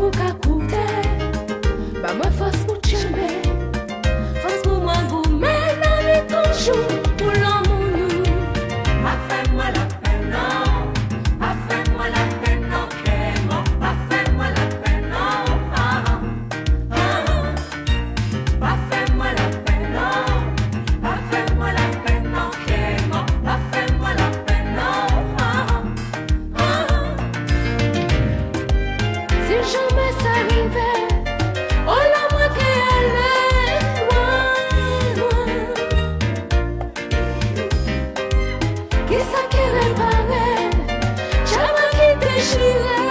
pour qu'acoute. Bah moi force pour chembe. Force pour moi gourmet la vie toujours pour l'amour nous. Pas fais-moi la peine, non. Pas fais-moi la peine, non, Clément. Pas fais-moi la peine, non. Pas fais-moi la peine, non. Pas fais-moi la peine, non, Clément. Pas fais-moi la peine, non. Si jamais ça arrivait, oh la moi qu'elle est loin, loin. Qui ça qui réparait, jamais qui déchirait.